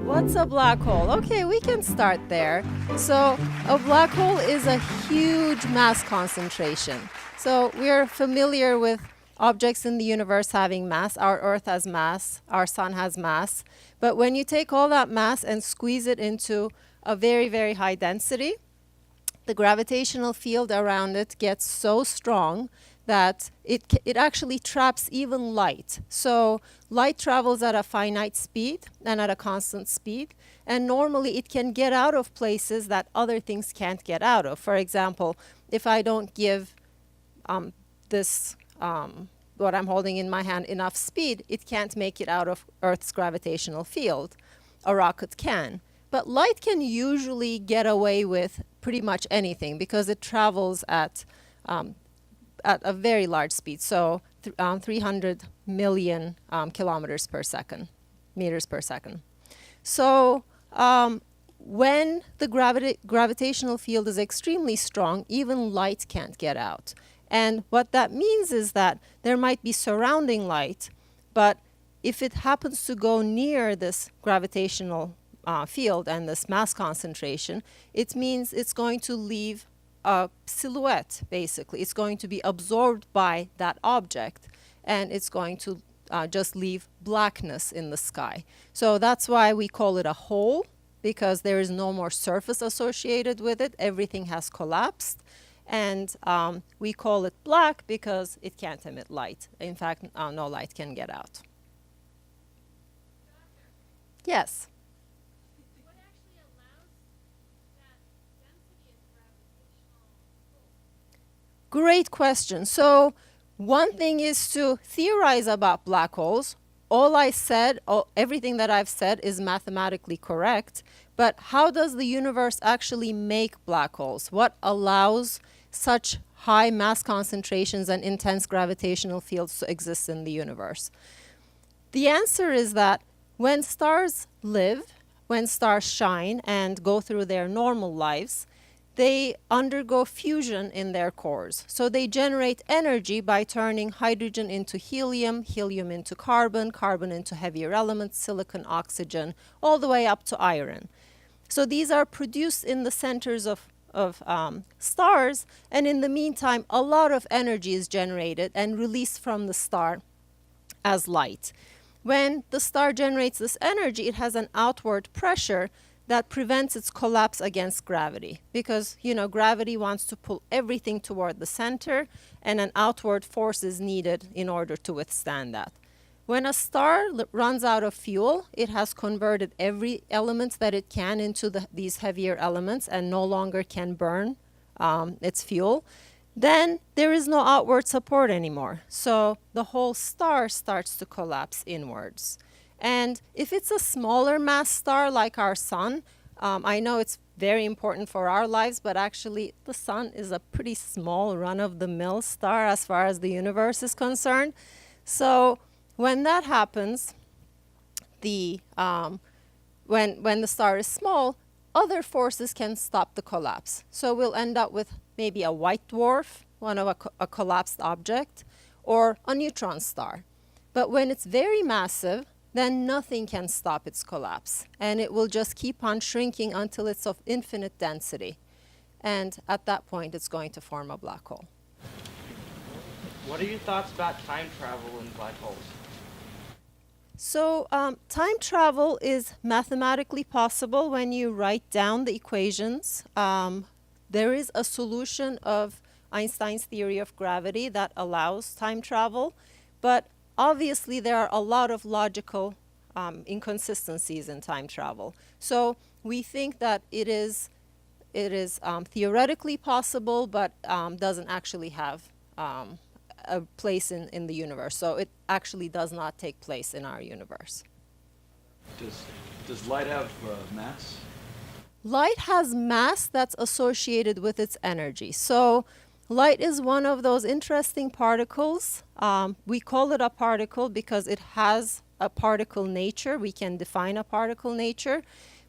What's a black hole? Okay, we can start there. So a black hole is a huge mass concentration. So we're familiar with objects in the universe having mass. Our Earth has mass, our sun has mass. But when you take all that mass and squeeze it into a very, very high density, the gravitational field around it gets so strong that it actually traps even light. So light travels at a finite speed and at a constant speed, and normally it can get out of places that other things can't get out of. For example, if I don't give what I'm holding in my hand enough speed, it can't make it out of Earth's gravitational field. A rocket can. But light can usually get away with pretty much anything because it travels at a very large speed, so 300 million kilometers per second, meters per second. So when the gravitational field is extremely strong, even light can't get out. And what that means is that there might be surrounding light, but if it happens to go near this gravitational field and this mass concentration, it means it's going to leave a silhouette, basically. It's going to be absorbed by that object, and it's going to just leave blackness in the sky. So that's why we call it a hole, because there is no more surface associated with it. Everything has collapsed. And we call it black because it can't emit light. In fact, no light can get out. Yes? What actually allows that density of gravitational pull? Great question. So one thing is to theorize about black holes. Everything that I've said is mathematically correct, but how does the universe actually make black holes? What allows such high mass concentrations and intense gravitational fields to exist in the universe? The answer is that when stars live, when stars shine and go through their normal lives, they undergo fusion in their cores. So they generate energy by turning hydrogen into helium, helium into carbon, carbon into heavier elements, silicon, oxygen, all the way up to iron. So these are produced in the centers of stars, and in the meantime, a lot of energy is generated and released from the star as light. When the star generates this energy, it has an outward pressure that prevents its collapse against gravity, because gravity wants to pull everything toward the center, and an outward force is needed in order to withstand that. When a star runs out of fuel, it has converted every element that it can into these heavier elements and no longer can burn its fuel. Then there is no outward support anymore. So the whole star starts to collapse inwards. And if it's a smaller mass star like our sun, I know it's very important for our lives, but actually the sun is a pretty small run-of-the-mill star as far as the universe is concerned. So when that happens, when the star is small, other forces can stop the collapse. So we'll end up with maybe a white dwarf, one of a collapsed object, or a neutron star. But when it's very massive, then nothing can stop its collapse, and it will just keep on shrinking until it's of infinite density. And at that point, it's going to form a black hole. What are your thoughts about time travel in black holes? So time travel is mathematically possible when you write down the equations. There is a solution of Einstein's theory of gravity that allows time travel, but obviously there are a lot of logical inconsistencies in time travel. So we think that it is theoretically possible, but doesn't actually have a place in the universe. So it actually does not take place in our universe. Does light have mass? Light has mass that's associated with its energy. So light is one of those interesting particles. We call it a particle because it has a particle nature. We can define a particle nature.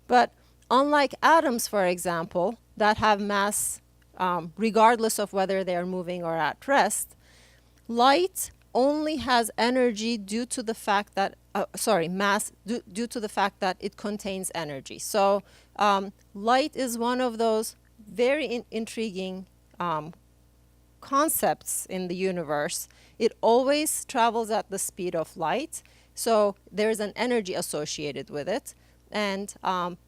But unlike atoms, for example, that have mass regardless of whether they are moving or at rest, light only has energy due to the fact that mass due to the fact that it contains energy. So light is one of those very intriguing concepts in the universe. It always travels at the speed of light, so there's an energy associated with it, and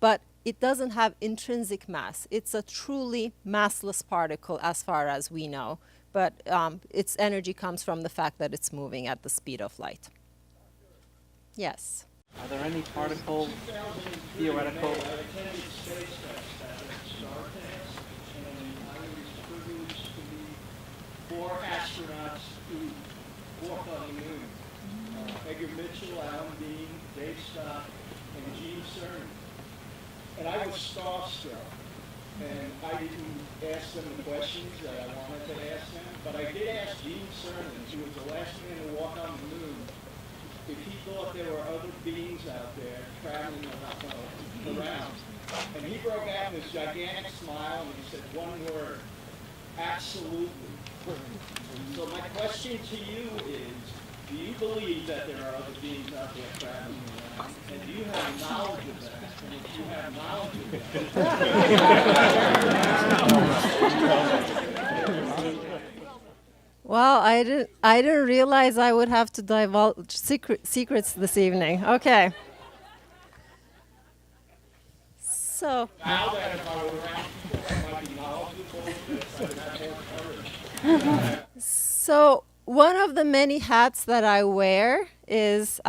but it doesn't have intrinsic mass. It's a truly massless particle as far as we know, but its energy comes from the fact that it's moving at the speed of light. Yes. Are there any particle theoretical? Four astronauts who walk on the moon. Edgar Mitchell, Alan Bean, Dave Scott, and Gene Cernan. And I was starstruck. And I didn't ask them the questions that I wanted to ask them, but I did ask Gene Cernan, who was the last man to walk on the moon, if he thought there were other beings out there traveling around. And he broke out in this gigantic smile and he said one word: absolutely. So my question to you is, do you believe that there are other beings out there traveling around? And do you have knowledge of that? And if you have knowledge of that... Well, I didn't realize I would have to divulge secrets this evening. Okay. So... Now that if I were around people that might be knowledgeable of this, I would have more courage. So one of the many hats that I wear is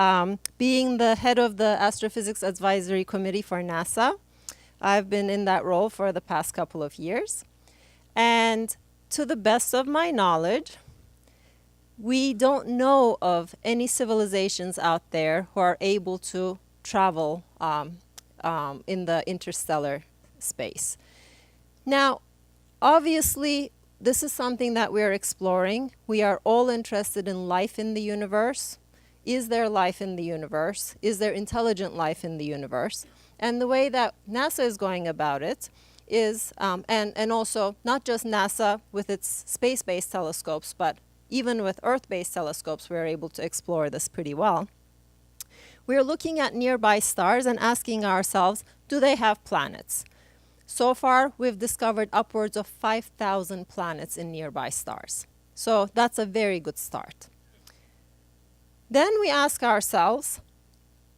being the head of the Astrophysics Advisory Committee for NASA. I've been in that role for the past couple of years. And to the best of my knowledge, we don't know of any civilizations out there who are able to travel in the interstellar space. Now, obviously, this is something that we're exploring. We are all interested in life in the universe. Is there life in the universe? Is there intelligent life in the universe? And the way that NASA is going about it is, and also not just NASA with its space-based telescopes, but even with Earth-based telescopes, we're able to explore this pretty well. We're looking at nearby stars and asking ourselves, do they have planets? So far, we've discovered upwards of 5,000 planets in nearby stars. So that's a very good start. Then we ask ourselves,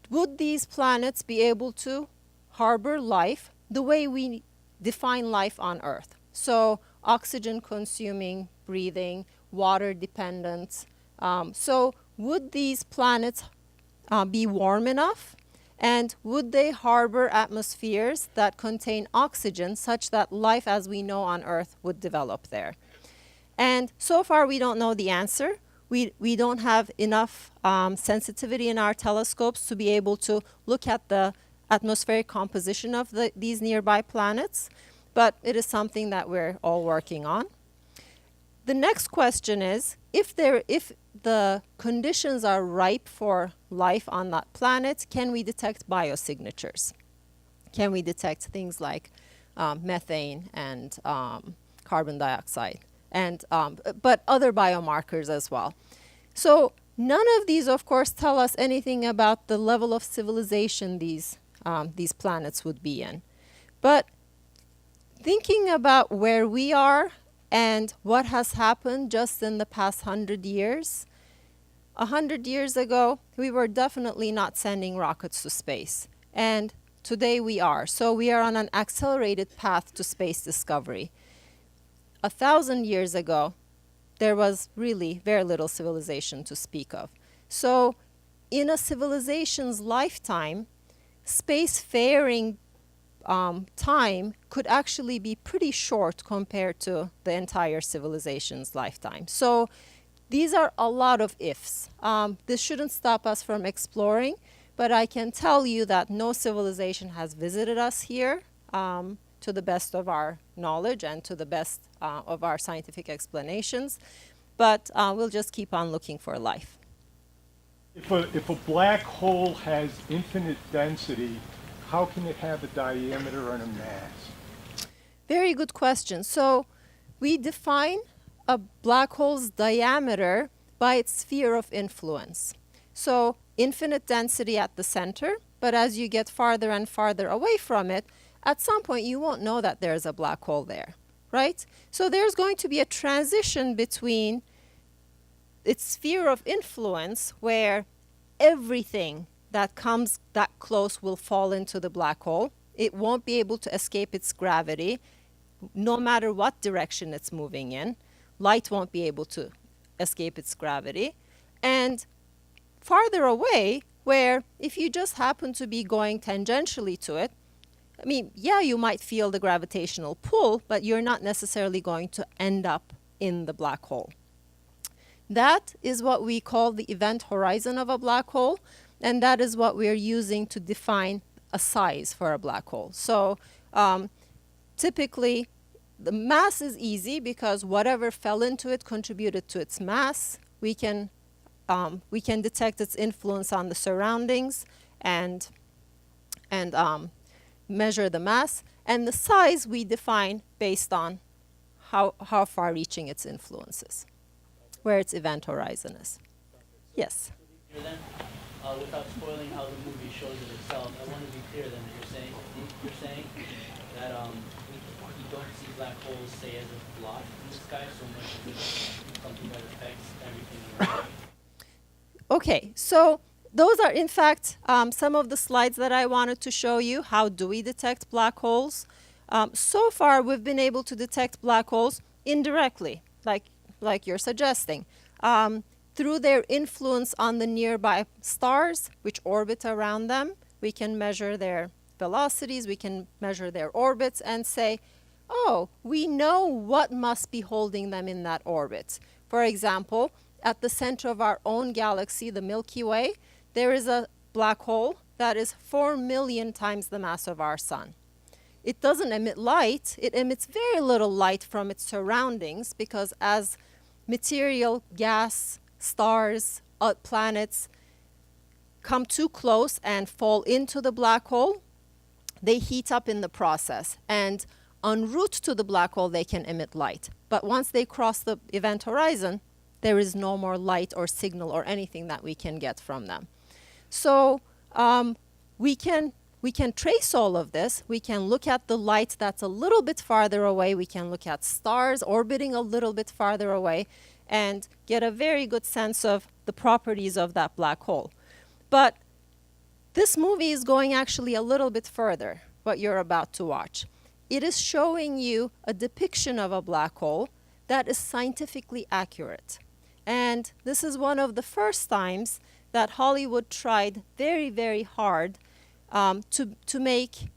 would these planets be able to harbor life the way we define life on Earth? So oxygen consuming, breathing, water dependent. So would these planets be warm enough? And would they harbor atmospheres that contain oxygen such that life as we know on Earth would develop there? And so far we don't know the answer. We don't have enough sensitivity in our telescopes to be able to look at the atmospheric composition of these nearby planets, but it is something that we're all working on. The next question is, if the conditions are ripe for life on that planet, can we detect biosignatures? Can we detect things like methane and carbon dioxide, and but other biomarkers as well? So none of these, of course, tell us anything about the level of civilization these planets would be in. But thinking about where we are and what has happened just in the past 100 years, 100 years ago, we were definitely not sending rockets to space. And today we are. So we are on an accelerated path to space discovery. 1,000 years ago, there was really very little civilization to speak of. So in a civilization's lifetime, spacefaring time could actually be pretty short compared to the entire civilization's lifetime. So these are a lot of ifs. This shouldn't stop us from exploring, but I can tell you that no civilization has visited us here to the best of our knowledge and to the best of our scientific explanations. But we'll just keep on looking for life. If a black hole has infinite density, how can it have a diameter and a mass? Very good question. So we define a black hole's diameter by its sphere of influence. So infinite density at the center, but as you get farther and farther away from it, at some point you won't know that there's a black hole there, right? So there's going to be a transition between its sphere of influence where everything that comes that close will fall into the black hole. It won't be able to escape its gravity, no matter what direction it's moving in. Light won't be able to escape its gravity. And farther away, where if you just happen to be going tangentially to it, I mean, yeah, you might feel the gravitational pull, but you're not necessarily going to end up in the black hole. That is what we call the event horizon of a black hole, and that is what we're using to define a size for a black hole. So typically, the mass is easy because whatever fell into it contributed to its mass. We can detect its influence on the surroundings and measure the mass. And the size we define based on how far-reaching its influence is, where its event horizon is. Yes? Here then, without spoiling how the movie shows it itself, I want to be clear then that you're saying that you don't see black holes, say, as a blot in the sky so much as it's something that affects everything around it. Okay, so those are in fact some of the slides that I wanted to show you. How do we detect black holes? So far, we've been able to detect black holes indirectly, like you're suggesting, through their influence on the nearby stars which orbit around them. We can measure their velocities, we can measure their orbits and say, oh, we know what must be holding them in that orbit. For example, at the center of our own galaxy, the Milky Way, there is a black hole that is 4 million times the mass of our sun. It doesn't emit light. It emits very little light from its surroundings because as material, gas, stars, planets come too close and fall into the black hole, they heat up in the process. And en route to the black hole, they can emit light. But once they cross the event horizon, there is no more light or signal or anything that we can get from them. So we can trace all of this. We can look at the light that's a little bit farther away. We can look at stars orbiting a little bit farther away and get a very good sense of the properties of that black hole. But this movie is going actually a little bit further, what you're about to watch. It is showing you a depiction of a black hole that is scientifically accurate. And this is one of the first times that Hollywood tried very, very hard to make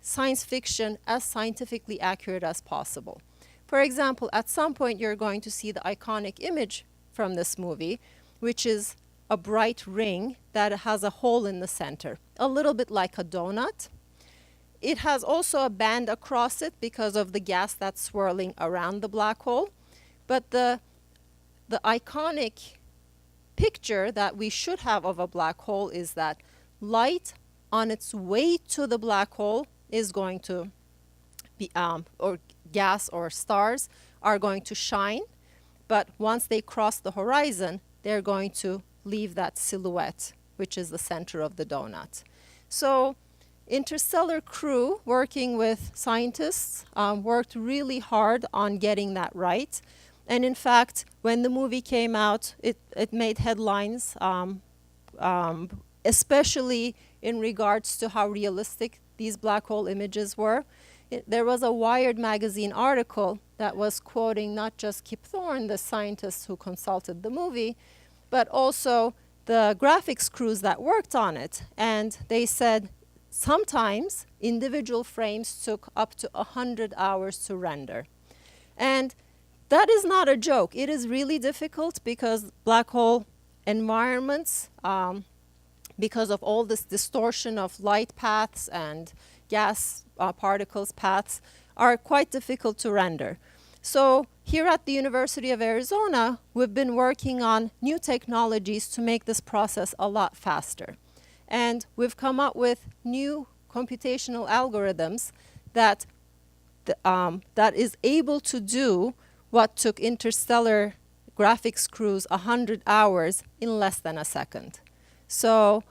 science fiction as scientifically accurate as possible. For example, at some point you're going to see the iconic image from this movie, which is a bright ring that has a hole in the center, a little bit like a donut. It has also a band across it because of the gas that's swirling around the black hole. But the iconic picture that we should have of a black hole is that light on its way to the black hole is going to be, or gas or stars are going to shine. But once they cross the horizon, they're going to leave that silhouette, which is the center of the donut. So Interstellar crew, working with scientists, worked really hard on getting that right. And in fact, when the movie came out, it made headlines, especially in regards to how realistic these black hole images were. There was a Wired magazine article that was quoting not just Kip Thorne, the scientist who consulted the movie, but also the graphics crews that worked on it. And they said sometimes individual frames took up to 100 hours to render. And that is not a joke. It is really difficult because black hole environments, because of all this distortion of light paths and gas particles paths, are quite difficult to render. So here at the University of Arizona, we've been working on new technologies to make this process a lot faster. And we've come up with new computational algorithms that is able to do what took interstellar graphics crews 100 hours in less than a second. So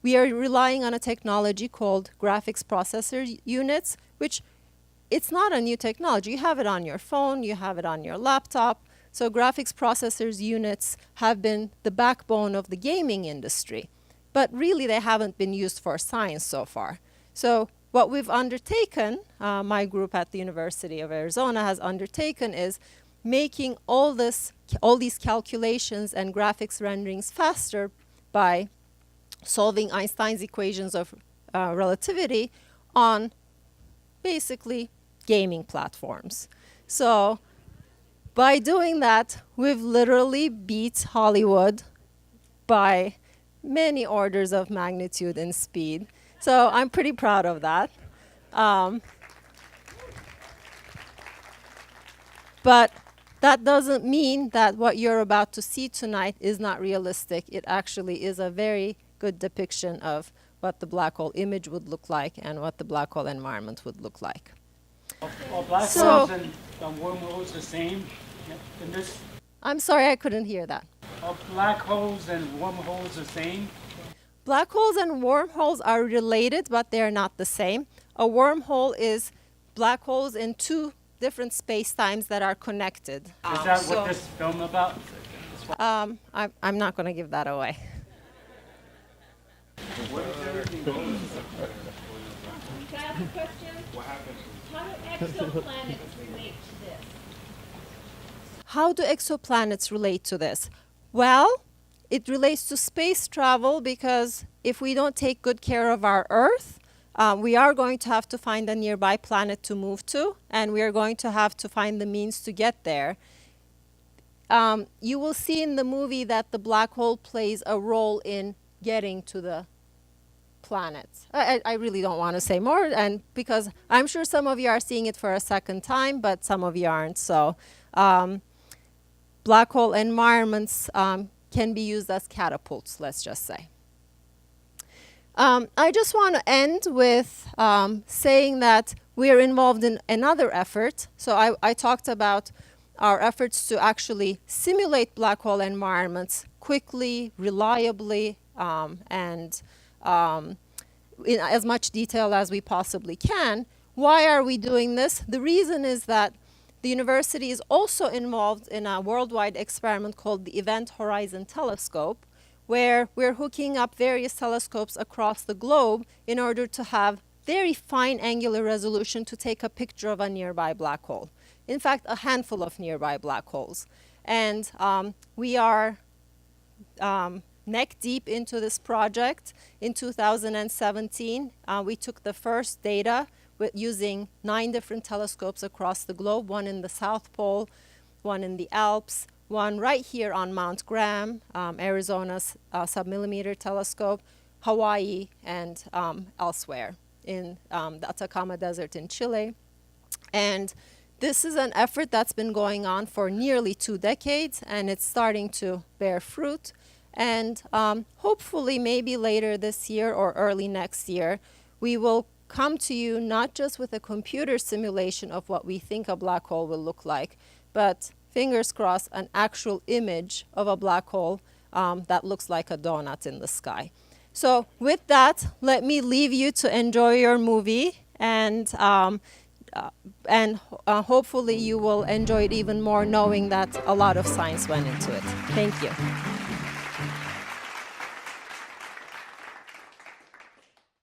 we are relying on a technology called graphics processor units, which it's not a new technology. You have it on your phone, you have it on your laptop. So graphics processors units have been the backbone of the gaming industry. But really, they haven't been used for science so far. So what we've undertaken, my group at the University of Arizona has undertaken, is making all these calculations and graphics renderings faster by solving Einstein's equations of relativity on basically gaming platforms. So by doing that, we've literally beat Hollywood by many orders of magnitude in speed. So I'm pretty proud of that. But that doesn't mean that what you're about to see tonight is not realistic. It actually is a very good depiction of what the black hole image would look like and what the black hole environment would look like. Are black So- holes and wormholes the same in this? I'm sorry, I couldn't hear that. Are black holes and wormholes the same? Black holes and wormholes are related, but they're not the same. A wormhole is black holes in two different space-times that are connected. Is that what this film about? I'm not going to give that away. Can I ask a question? How do exoplanets relate to this? How do exoplanets relate to this? Well, it relates to space travel because if we don't take good care of our Earth, we are going to have to find a nearby planet to move to, and we are going to have to find the means to get there. You will see in the movie that the black hole plays a role in getting to the planets. I really don't want to say more, and because I'm sure some of you are seeing it for a second time, but some of you aren't. So black hole environments can be used as catapults, let's just say. I just want to end with saying that we are involved in another effort. So I talked about our efforts to actually simulate black hole environments quickly, reliably, and in as much detail as we possibly can. Why are we doing this? The reason is that the university is also involved in a worldwide experiment called the Event Horizon Telescope, where we're hooking up various telescopes across the globe in order to have very fine angular resolution to take a picture of a nearby black hole. In fact, a handful of nearby black holes. And we are neck deep into this project. In 2017, we took the first data using 9 different telescopes across the globe, one in the South Pole, one in the Alps, one right here on Mount Graham, Arizona's submillimeter telescope, Hawaii, and elsewhere in the Atacama Desert in Chile. And this is an effort that's been going on for nearly 2 decades, and it's starting to bear fruit. And hopefully, maybe later this year or early next year, we will come to you not just with a computer simulation of what we think a black hole will look like, but fingers crossed, an actual image of a black hole that looks like a donut in the sky. So with that, let me leave you to enjoy your movie, and hopefully you will enjoy it even more knowing that a lot of science went into it. Thank you.